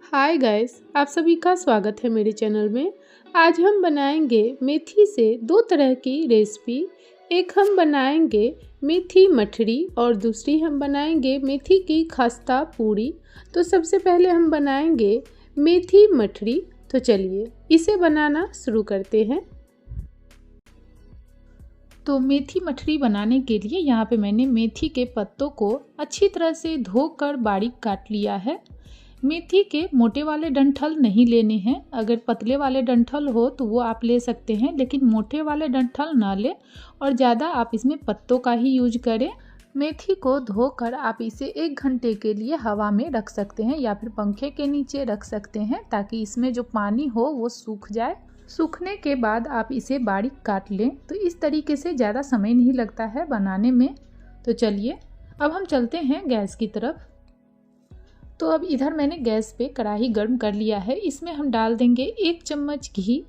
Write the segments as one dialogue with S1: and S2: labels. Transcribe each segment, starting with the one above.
S1: Hi guys, आप सभी का स्वागत है मेरे चैनल में। आज हम बनाएंगे मेथी से दो तरह की रेसिपी। एक हम बनाएंगे मेथी मठरी और दूसरी हम बनाएंगे मेथी की खस्ता पूरी। तो सबसे पहले हम बनाएंगे मेथी मठरी। तो चलिए इसे बनाना शुरू करते हैं। तो मेथी मठरी बनाने के लिए यहाँ पे मैंने मेथी के पत्तों को अच्छी तरह से धोकर बारीक काट लिया है। मेथी के मोटे वाले डंठल नहीं लेने हैं। अगर पतले वाले डंठल हो तो वो आप ले सकते हैं, लेकिन मोटे वाले डंठल ना ले और ज़्यादा आप इसमें पत्तों का ही यूज करें। मेथी को धोकर आप इसे 1 घंटे के लिए हवा में रख सकते हैं या फिर पंखे के नीचे रख सकते हैं, ताकि इसमें जो पानी हो वो सूख जाए। सूखने के बाद आप इसे बारीक काट लें। तो इस तरीके से ज़्यादा समय नहीं लगता है बनाने में। तो चलिए अब हम चलते हैं गैस की तरफ। तो अब इधर मैंने गैस पे कढ़ाई गर्म कर लिया है। इसमें हम डाल देंगे 1 चम्मच घी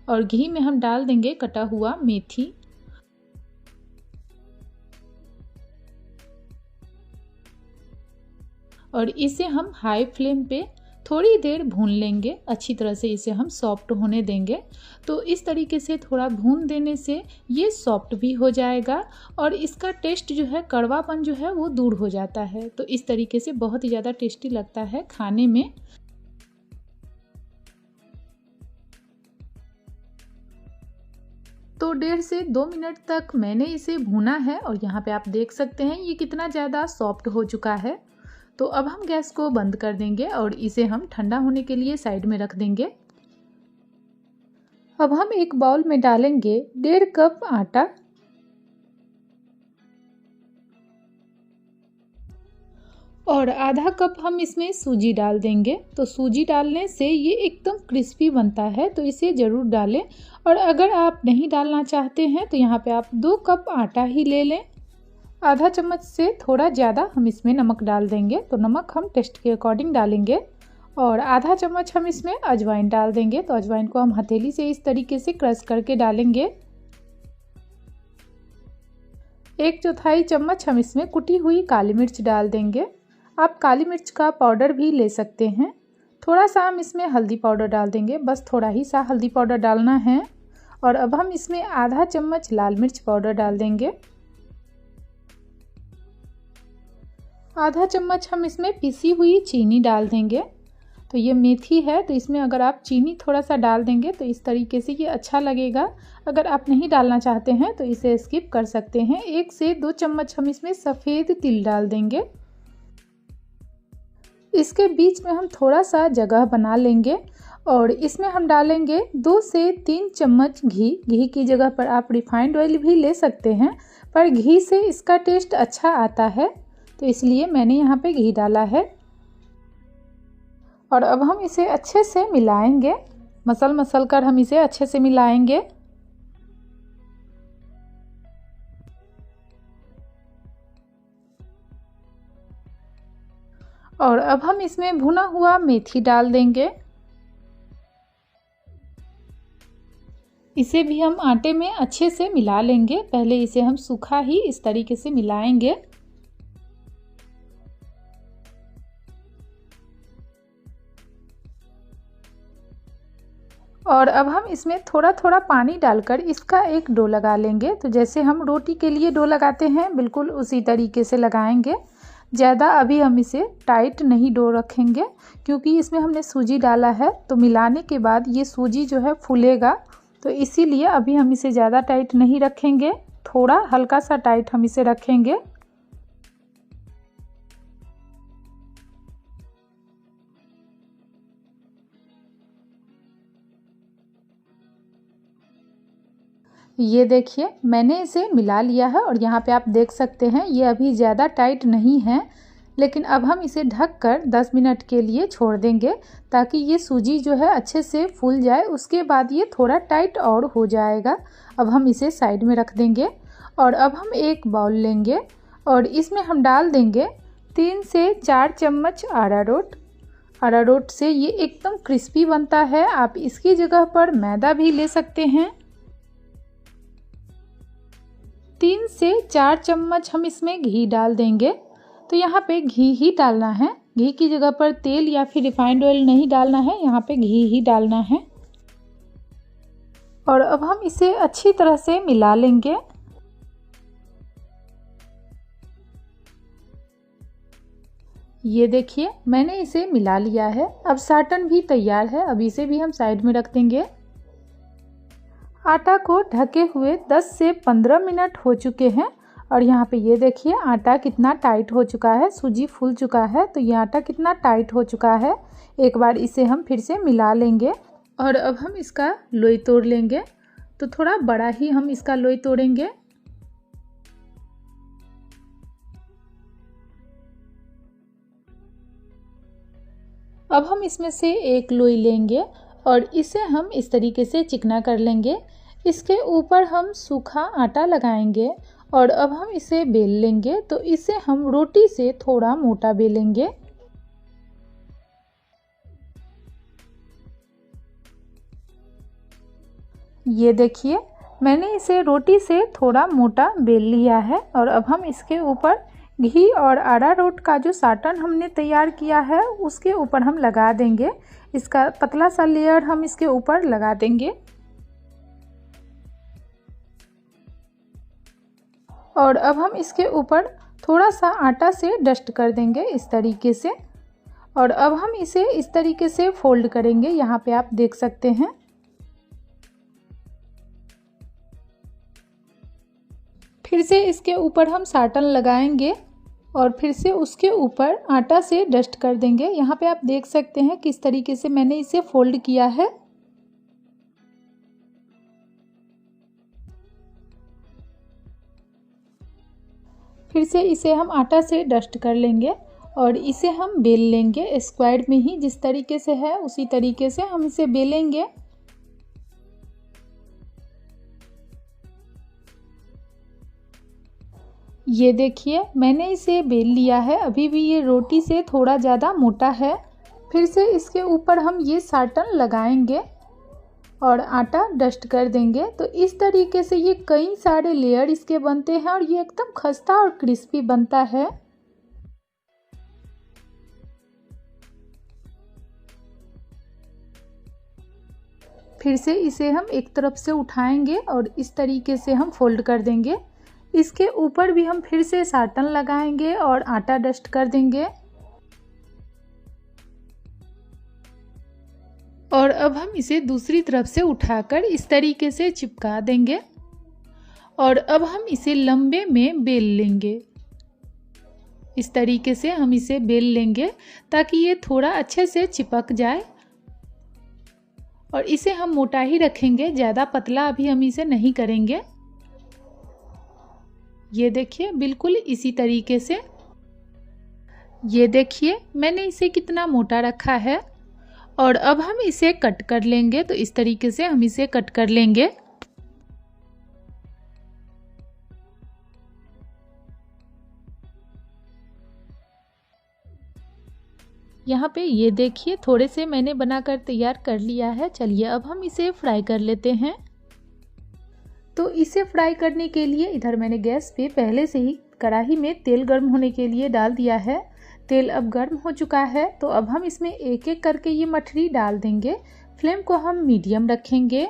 S1: और घी में हम डाल देंगे कटा हुआ मेथी। और इसे हम हाई फ्लेम पे थोड़ी देर भून लेंगे। अच्छी तरह से इसे हम सॉफ्ट होने देंगे। तो इस तरीके से थोड़ा भून देने से ये सॉफ्ट भी हो जाएगा और इसका टेस्ट जो है, कड़वापन जो है वो दूर हो जाता है। तो इस तरीके से बहुत ही ज़्यादा टेस्टी लगता है खाने में। तो 1.5 से 2 मिनट तक मैंने इसे भूना है और यहाँ पे आप देख सकते हैं ये कितना ज़्यादा सॉफ्ट हो चुका है। तो अब हम गैस को बंद कर देंगे और इसे हम ठंडा होने के लिए साइड में रख देंगे। अब हम एक बाउल में डालेंगे 1.5 कप आटा और आधा कप हम इसमें सूजी डाल देंगे। तो सूजी डालने से ये एकदम क्रिस्पी बनता है, तो इसे ज़रूर डालें। और अगर आप नहीं डालना चाहते हैं तो यहाँ पे आप 2 कप आटा ही ले लें। आधा चम्मच से थोड़ा ज़्यादा हम इसमें नमक डाल देंगे। तो नमक हम टेस्ट के अकॉर्डिंग डालेंगे। और आधा चम्मच हम इसमें अजवाइन डाल देंगे। तो अजवाइन को हम हथेली से इस तरीके से क्रश करके डालेंगे। 1/4 चम्मच हम इसमें कुटी हुई काली मिर्च डाल देंगे। आप काली मिर्च का पाउडर भी ले सकते हैं। थोड़ा सा हम इसमें हल्दी पाउडर डाल देंगे, बस थोड़ा ही सा हल्दी पाउडर डालना है। और अब हम इसमें आधा चम्मच लाल मिर्च पाउडर डाल देंगे। आधा चम्मच हम इसमें पिसी हुई चीनी डाल देंगे। तो ये मेथी है, तो इसमें अगर आप चीनी थोड़ा सा डाल देंगे तो इस तरीके से ये अच्छा लगेगा। अगर आप नहीं डालना चाहते हैं तो इसे स्किप कर सकते हैं। 1 से 2 चम्मच हम इसमें सफ़ेद तिल डाल देंगे। इसके बीच में हम थोड़ा सा जगह बना लेंगे और इसमें हम डालेंगे 2 से 3 चम्मच घी। घी की जगह पर आप रिफाइंड ऑयल भी ले सकते हैं, पर घी से इसका टेस्ट अच्छा आता है, तो इसलिए मैंने यहाँ पे घी डाला है। और अब हम इसे अच्छे से मिलाएंगे। मसल कर हम इसे अच्छे से मिलाएंगे। और अब हम इसमें भुना हुआ मेथी डाल देंगे। इसे भी हम आटे में अच्छे से मिला लेंगे। पहले इसे हम सूखा ही इस तरीके से मिलाएंगे। और अब हम इसमें थोड़ा थोड़ा पानी डालकर इसका एक डो लगा लेंगे। तो जैसे हम रोटी के लिए डो लगाते हैं, बिल्कुल उसी तरीके से लगाएंगे। ज़्यादा अभी हम इसे टाइट नहीं डो रखेंगे, क्योंकि इसमें हमने सूजी डाला है। तो मिलाने के बाद ये सूजी जो है फूलेगा, तो इसीलिए अभी हम इसे ज़्यादा टाइट नहीं रखेंगे, थोड़ा हल्का सा टाइट हम इसे रखेंगे। ये देखिए मैंने इसे मिला लिया है और यहाँ पे आप देख सकते हैं ये अभी ज़्यादा टाइट नहीं है। लेकिन अब हम इसे ढककर 10 मिनट के लिए छोड़ देंगे, ताकि ये सूजी जो है अच्छे से फूल जाए। उसके बाद ये थोड़ा टाइट और हो जाएगा। अब हम इसे साइड में रख देंगे और अब हम एक बाउल लेंगे और इसमें हम डाल देंगे 3 से 4 चम्मच अरारोट। अरारोट से ये एकदम क्रिस्पी बनता है। आप इसकी जगह पर मैदा भी ले सकते हैं। 3 से 4 चम्मच हम इसमें घी डाल देंगे। तो यहाँ पे घी ही डालना है, घी की जगह पर तेल या फिर रिफाइंड ऑयल नहीं डालना है, यहाँ पे घी ही डालना है। और अब हम इसे अच्छी तरह से मिला लेंगे। ये देखिए मैंने इसे मिला लिया है। अब साटन भी तैयार है, अब इसे भी हम साइड में रख देंगे। आटा को ढके हुए 10 से 15 मिनट हो चुके हैं और यहाँ पे ये देखिए आटा कितना टाइट हो चुका है, सूजी फूल चुका है। तो ये आटा कितना टाइट हो चुका है, एक बार इसे हम फिर से मिला लेंगे। और अब हम इसका लोई तोड़ लेंगे। तो थोड़ा बड़ा ही हम इसका लोई तोड़ेंगे। अब हम इसमें से एक लोई लेंगे और इसे हम इस तरीके से चिकना कर लेंगे। इसके ऊपर हम सूखा आटा लगाएंगे और अब हम इसे बेल लेंगे। तो इसे हम रोटी से थोड़ा मोटा बेलेंगे। ये देखिए मैंने इसे रोटी से थोड़ा मोटा बेल लिया है और अब हम इसके ऊपर घी और अरारोट का जो साटन हमने तैयार किया है उसके ऊपर हम लगा देंगे। इसका पतला सा लेयर हम इसके ऊपर लगा देंगे और अब हम इसके ऊपर थोड़ा सा आटा से डस्ट कर देंगे इस तरीके से। और अब हम इसे इस तरीके से फोल्ड करेंगे, यहाँ पे आप देख सकते हैं। फिर से इसके ऊपर हम साटन लगाएंगे और फिर से उसके ऊपर आटा से डस्ट कर देंगे। यहाँ पे आप देख सकते हैं किस तरीके से मैंने इसे फोल्ड किया है। फिर से इसे हम आटा से डस्ट कर लेंगे और इसे हम बेल लेंगे स्क्वायर में ही, जिस तरीके से है उसी तरीके से हम इसे बेलेंगे। ये देखिए मैंने इसे बेल लिया है, अभी भी ये रोटी से थोड़ा ज़्यादा मोटा है। फिर से इसके ऊपर हम ये साटन लगाएंगे और आटा डस्ट कर देंगे। तो इस तरीके से ये कई सारे लेयर इसके बनते हैं और ये एकदम खस्ता और क्रिस्पी बनता है। फिर से इसे हम एक तरफ से उठाएंगे और इस तरीके से हम फोल्ड कर देंगे। इसके ऊपर भी हम फिर से साटन लगाएंगे और आटा डस्ट कर देंगे। और अब हम इसे दूसरी तरफ से उठाकर इस तरीके से चिपका देंगे और अब हम इसे लंबे में बेल लेंगे। इस तरीके से हम इसे बेल लेंगे ताकि ये थोड़ा अच्छे से चिपक जाए। और इसे हम मोटा ही रखेंगे, ज़्यादा पतला अभी हम इसे नहीं करेंगे। ये देखिए बिल्कुल इसी तरीके से। ये देखिए मैंने इसे कितना मोटा रखा है और अब हम इसे कट कर लेंगे। तो इस तरीके से हम इसे कट कर लेंगे। यहाँ पे ये देखिए थोड़े से मैंने बनाकर तैयार कर लिया है। चलिए अब हम इसे फ्राई कर लेते हैं। तो इसे फ्राई करने के लिए इधर मैंने गैस पे पहले से ही कढ़ाई में तेल गर्म होने के लिए डाल दिया है। तेल अब गर्म हो चुका है तो अब हम इसमें एक एक करके ये मठरी डाल देंगे। फ्लेम को हम मीडियम रखेंगे।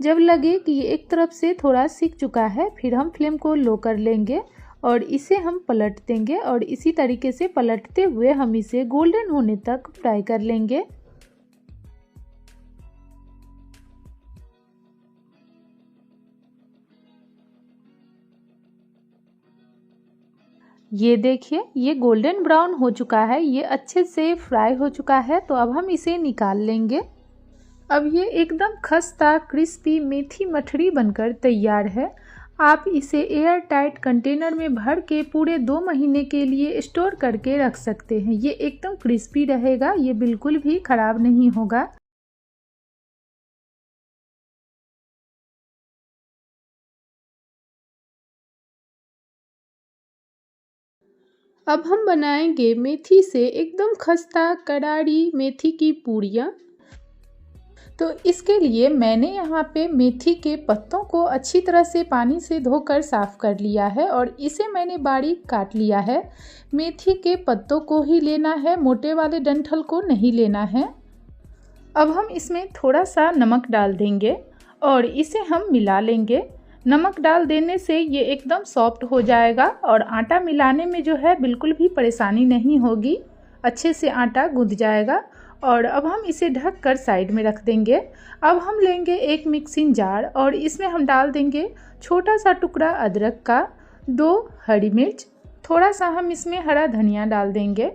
S1: जब लगे कि ये एक तरफ से थोड़ा सिक चुका है फिर हम फ्लेम को लो कर लेंगे और इसे हम पलट देंगे और इसी तरीके से पलटते हुए हम इसे गोल्डन होने तक फ्राई कर लेंगे। ये देखिए ये गोल्डन ब्राउन हो चुका है, ये अच्छे से फ्राई हो चुका है। तो अब हम इसे निकाल लेंगे। अब ये एकदम खस्ता क्रिस्पी मेथी मठरी बनकर तैयार है। आप इसे एयर टाइट कंटेनर में भर के पूरे 2 महीने के लिए स्टोर करके रख सकते हैं। ये एकदम क्रिस्पी रहेगा, ये बिल्कुल भी खराब नहीं होगा। अब हम बनाएंगे मेथी से एकदम खस्ता करारी मेथी की पूड़ियाँ। तो इसके लिए मैंने यहाँ पे मेथी के पत्तों को अच्छी तरह से पानी से धोकर साफ़ कर लिया है और इसे मैंने बारीक काट लिया है। मेथी के पत्तों को ही लेना है, मोटे वाले डंठल को नहीं लेना है। अब हम इसमें थोड़ा सा नमक डाल देंगे और इसे हम मिला लेंगे। नमक डाल देने से ये एकदम सॉफ्ट हो जाएगा और आटा मिलाने में जो है बिल्कुल भी परेशानी नहीं होगी, अच्छे से आटा गूंथ जाएगा। और अब हम इसे ढक कर साइड में रख देंगे। अब हम लेंगे एक मिक्सिंग जार और इसमें हम डाल देंगे छोटा सा टुकड़ा अदरक का, 2 हरी मिर्च, थोड़ा सा हम इसमें हरा धनिया डाल देंगे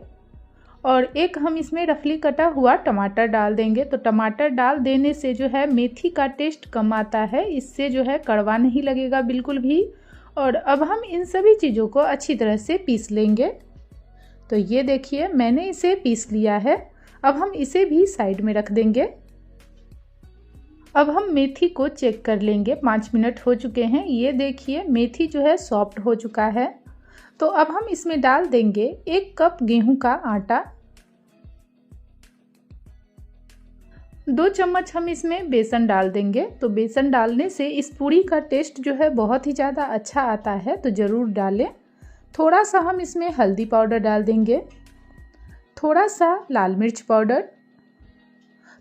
S1: और एक हम इसमें रफली कटा हुआ टमाटर डाल देंगे। तो टमाटर डाल देने से जो है मेथी का टेस्ट कम आता है, इससे जो है कड़वा नहीं लगेगा बिल्कुल भी। और अब हम इन सभी चीज़ों को अच्छी तरह से पीस लेंगे। तो ये देखिए मैंने इसे पीस लिया है। अब हम इसे भी साइड में रख देंगे। अब हम मेथी को चेक कर लेंगे, 5 मिनट हो चुके हैं। ये देखिए मेथी जो है सॉफ्ट हो चुका है। तो अब हम इसमें डाल देंगे 1 कप गेहूं का आटा, 2 चम्मच हम इसमें बेसन डाल देंगे। तो बेसन डालने से इस पूरी का टेस्ट जो है बहुत ही ज़्यादा अच्छा आता है, तो ज़रूर डालें। थोड़ा सा हम इसमें हल्दी पाउडर डाल देंगे, थोड़ा सा लाल मिर्च पाउडर,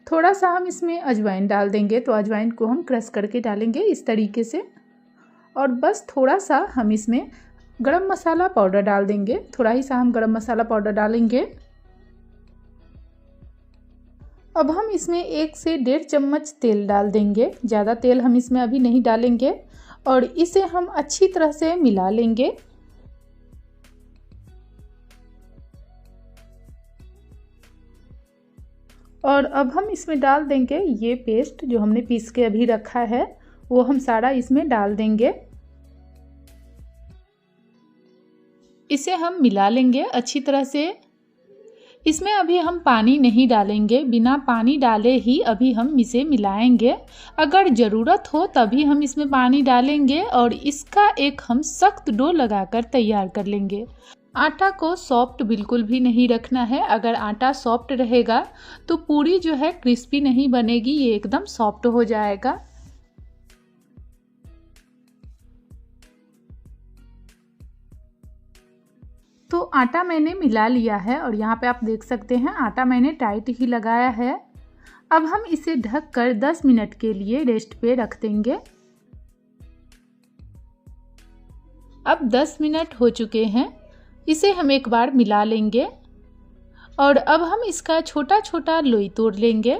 S1: थोड़ा सा हम इसमें अजवाइन डाल देंगे। तो अजवाइन को हम क्रश करके डालेंगे इस तरीके से। और बस थोड़ा सा हम इसमें गरम मसाला पाउडर डाल देंगे, थोड़ा ही सा हम गरम मसाला पाउडर डालेंगे। अब हम इसमें 1 से 1.5 चम्मच तेल डाल देंगे, ज़्यादा तेल हम इसमें अभी नहीं डालेंगे। और इसे हम अच्छी तरह से मिला लेंगे। और अब हम इसमें डाल देंगे ये पेस्ट जो हमने पीस के अभी रखा है, वो हम सारा इसमें डाल देंगे। इसे हम मिला लेंगे अच्छी तरह से। इसमें अभी हम पानी नहीं डालेंगे, बिना पानी डाले ही अभी हम इसे मिलाएंगे। अगर ज़रूरत हो तभी हम इसमें पानी डालेंगे और इसका एक हम सख्त डो लगाकर तैयार कर लेंगे। आटा को सॉफ्ट बिल्कुल भी नहीं रखना है। अगर आटा सॉफ्ट रहेगा तो पूरी जो है क्रिस्पी नहीं बनेगी, ये एकदम सॉफ्ट हो जाएगा। तो आटा मैंने मिला लिया है और यहाँ पे आप देख सकते हैं आटा मैंने टाइट ही लगाया है। अब हम इसे ढककर 10 मिनट के लिए रेस्ट पे रख देंगे। अब 10 मिनट हो चुके हैं, इसे हम एक बार मिला लेंगे और अब हम इसका छोटा छोटा लोई तोड़ लेंगे।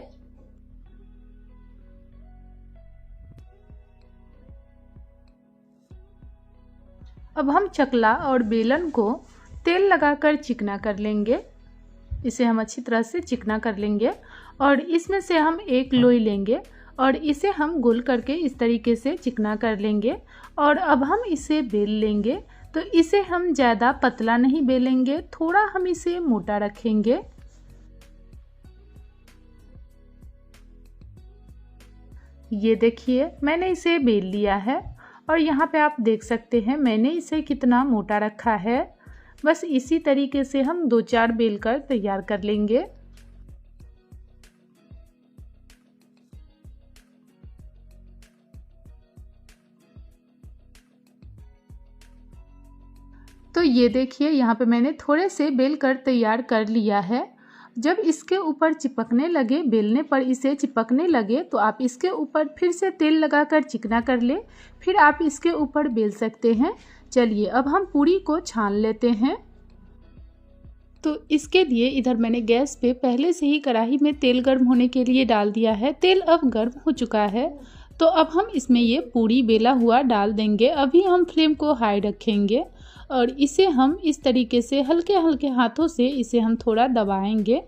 S1: अब हम चकला और बेलन को तेल लगाकर चिकना कर लेंगे। इसे हम अच्छी तरह से चिकना कर लेंगे और इसमें से हम एक लोई लेंगे और इसे हम गोल करके इस तरीके से चिकना कर लेंगे। और अब हम इसे बेल लेंगे। तो इसे हम ज़्यादा पतला नहीं बेलेंगे, थोड़ा हम इसे मोटा रखेंगे। ये देखिए मैंने इसे बेल लिया है और यहाँ पे आप देख सकते हैं मैंने इसे कितना मोटा रखा है। बस इसी तरीके से हम 2-4 बेल कर तैयार कर लेंगे। तो ये देखिए यहाँ पे मैंने थोड़े से बेल कर तैयार कर लिया है। जब इसके ऊपर चिपकने लगे, बेलने पर इसे चिपकने लगे, तो आप इसके ऊपर फिर से तेल लगाकर चिकना कर ले, फिर आप इसके ऊपर बेल सकते हैं। चलिए अब हम पूरी को छान लेते हैं। तो इसके लिए इधर मैंने गैस पे पहले से ही कढ़ाई में तेल गर्म होने के लिए डाल दिया है। तेल अब गर्म हो चुका है, तो अब हम इसमें ये पूरी बेला हुआ डाल देंगे। अभी हम फ्लेम को हाई रखेंगे और इसे हम इस तरीके से हल्के हल्के हाथों से इसे हम थोड़ा दबाएंगे।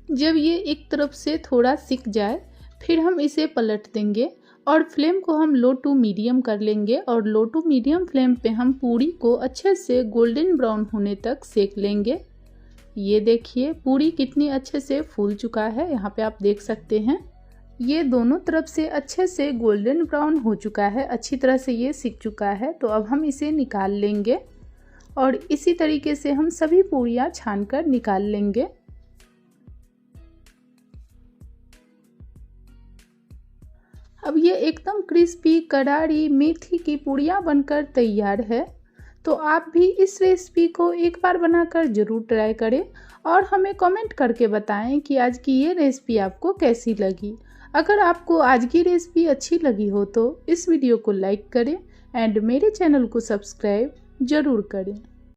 S1: जब ये एक तरफ से थोड़ा सिक जाए फिर हम इसे पलट देंगे और फ्लेम को हम लो टू मीडियम कर लेंगे। और लो टू मीडियम फ्लेम पे हम पूरी को अच्छे से गोल्डन ब्राउन होने तक सेक लेंगे। ये देखिए पूरी कितनी अच्छे से फूल चुका है, यहाँ पे आप देख सकते हैं। ये दोनों तरफ से अच्छे से गोल्डन ब्राउन हो चुका है, अच्छी तरह से ये सिक चुका है। तो अब हम इसे निकाल लेंगे और इसी तरीके से हम सभी पूरियाँ छानकर निकाल लेंगे। अब ये एकदम क्रिस्पी करारी मेथी की पूड़ियाँ बनकर तैयार है। तो आप भी इस रेसिपी को एक बार बनाकर ज़रूर ट्राई करें और हमें कमेंट करके बताएं कि आज की ये रेसिपी आपको कैसी लगी। अगर आपको आज की रेसिपी अच्छी लगी हो तो इस वीडियो को लाइक करें एंड मेरे चैनल को सब्सक्राइब ज़रूर करें।